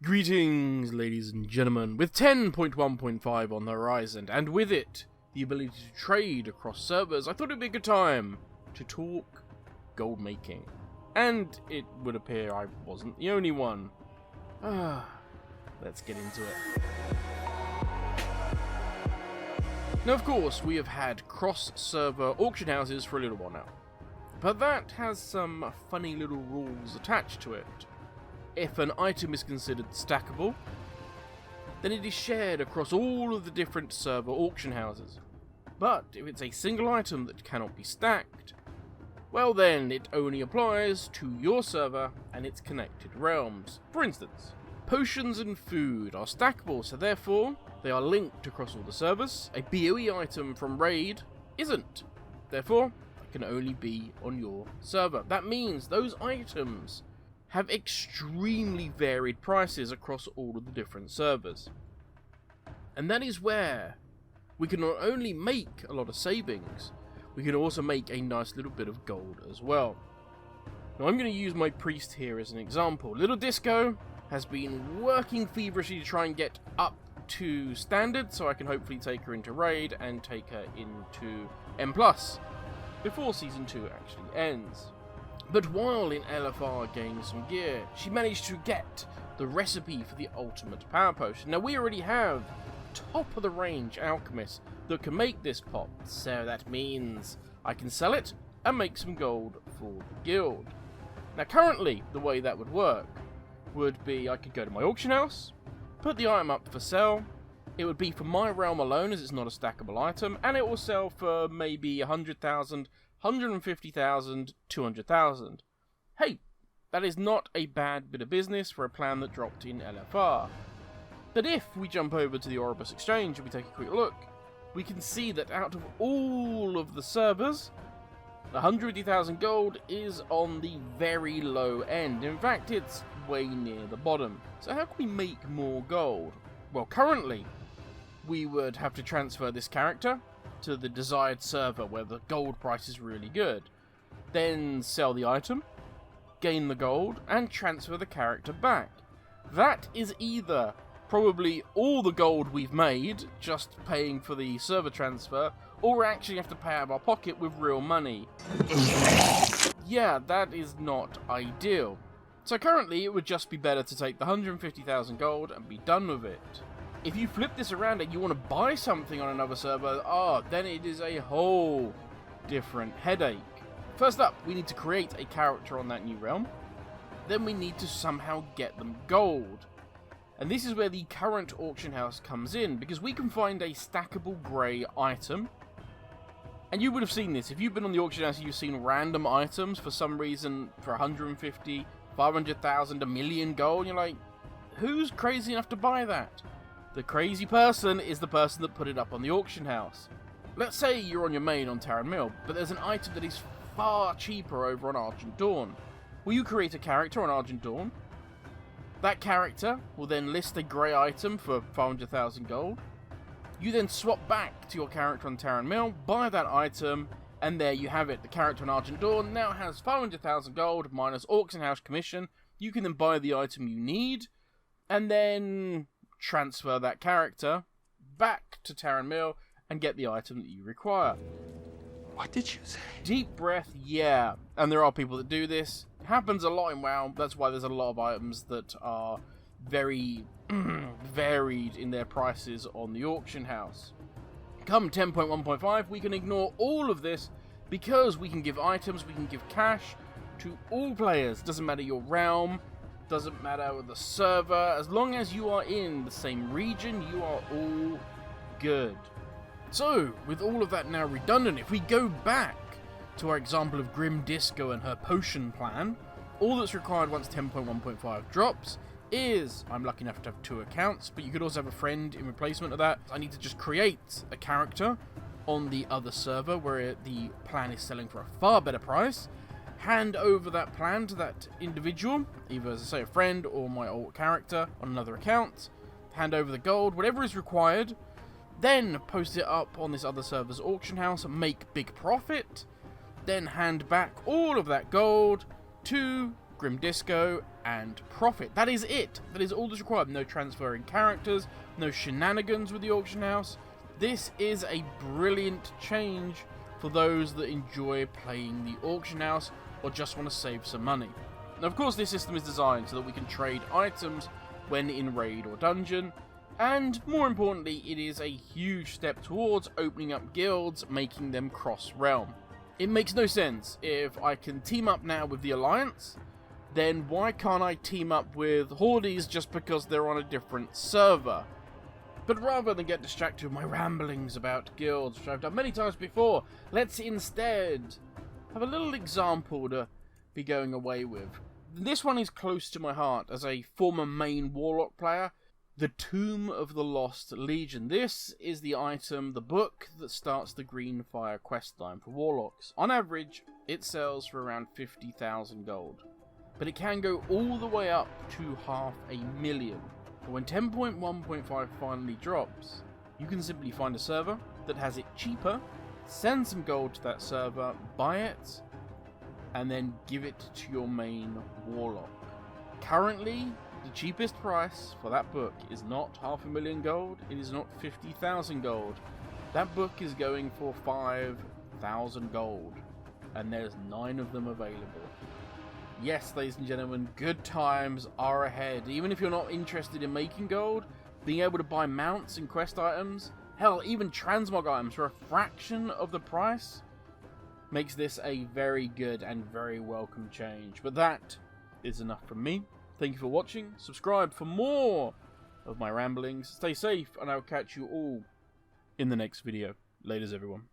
Greetings, ladies and gentlemen. With 10.1.5 on the horizon, and with it, the ability to trade across servers, I thought it'd be a good time to talk gold making. And it would appear I wasn't the only one. Let's get into it. Now, of course, we have had cross-server auction houses for a little while now. But that has some funny little rules attached to it. If an item is considered stackable, then it is shared across all of the different server auction houses. But if it's a single item that cannot be stacked, well then it only applies to your server and its connected realms. For instance, potions and food are stackable, so therefore they are linked across all the servers. A BOE item from Raid isn't. Therefore, it can only be on your server. That means those items have extremely varied prices across all of the different servers. And that is where we can not only make a lot of savings, we can also make a nice little bit of gold as well. Now I'm going to use my priest here as an example. Little Disco has been working feverishly to try and get up to standard, so I can hopefully take her into Raid and take her into M+, before Season 2 actually ends. But while in LFR gaining some gear, she managed to get the recipe for the ultimate power potion. Now we already have top of the range alchemists that can make this pot, so that means I can sell it and make some gold for the guild. Now currently, the way that would work would be I could go to my auction house, put the item up for sale. It would be for my realm alone as it's not a stackable item, and it will sell for maybe 100,000, 150,000, 200,000. Hey, that is not a bad bit of business for a plan that dropped in LFR. But if we jump over to the Oribus Exchange and we take a quick look, we can see that out of all of the servers, 150,000 gold is on the very low end. In fact, it's way near the bottom. So how can we make more gold? Well, currently, we would have to transfer this character to the desired server where the gold price is really good. Then sell the item, gain the gold, and transfer the character back. That is either probably all the gold we've made, just paying for the server transfer, or we actually have to pay out of our pocket with real money. Yeah, that is not ideal. So currently it would just be better to take the 150,000 gold and be done with it. If you flip this around and you want to buy something on another server, then it is a whole different headache. First up, we need to create a character on that new realm. Then we need to somehow get them gold. And this is where the current auction house comes in, because we can find a stackable grey item. And you would have seen this. If you've been on the auction house, you've seen random items for some reason for 150, 500,000, a million gold. You're like, who's crazy enough to buy that? The crazy person is the person that put it up on the auction house. Let's say you're on your main on Tarren Mill, but there's an item that is far cheaper over on Argent Dawn. Well, you create a character on Argent Dawn. That character will then list a grey item for 500,000 gold. You then swap back to your character on Tarren Mill, buy that item, and there you have it. The character on Argent Dawn now has 500,000 gold minus auction house commission. You can then buy the item you need, and then transfer that character back to Tarren Mill and get the item that you require. What did you say? Deep breath, yeah. And there are people that do this. It happens a lot in WoW. That's why there's a lot of items that are very varied in their prices on the auction house. Come 10.1.5, we can ignore all of this because we can give items, we can give cash to all players. Doesn't matter your realm, doesn't matter the server, as long as you are in the same region, you are all good. So, with all of that now redundant, if we go back to our example of Grim Disco and her potion plan, all that's required once 10.1.5 drops is, I'm lucky enough to have 2 accounts, but you could also have a friend in replacement of that. I need to just create a character on the other server where the plan is selling for a far better price, hand over that plan to that individual, either as I say a friend or my old character on another account, hand over the gold, whatever is required, then post it up on this other server's auction house and make big profit, then hand back all of that gold to Grim Disco and profit. That is it. That is all that's required. No transferring characters, no shenanigans with the auction house. This is a brilliant change for those that enjoy playing the auction house or just want to save some money. Now, of course, this system is designed so that we can trade items when in raid or dungeon, and more importantly, it is a huge step towards opening up guilds, making them cross-realm. It makes no sense. If I can team up now with the Alliance, then why can't I team up with Hordes just because they're on a different server? But rather than get distracted with my ramblings about guilds, which I've done many times before, let's instead have a little example to be going away with. This one is close to my heart as a former main Warlock player. The Tomb of the Lost Legion. This is the item, the book that starts the Greenfire questline for Warlocks. On average, it sells for around 50,000 gold. But it can go all the way up to 500,000. But when 10.1.5 finally drops, you can simply find a server that has it cheaper, send some gold to that server, buy it, and then give it to your main Warlock. Currently, the cheapest price for that book is not 500,000 gold, it is not 50,000 gold. That book is going for 5,000 gold, and there's 9 of them available. Yes, ladies and gentlemen, good times are ahead. Even if you're not interested in making gold, being able to buy mounts and quest items, hell, even transmog items for a fraction of the price, makes this a very good and very welcome change. But that is enough from me. Thank you for watching. Subscribe for more of my ramblings. Stay safe, and I'll catch you all in the next video. Laters, everyone.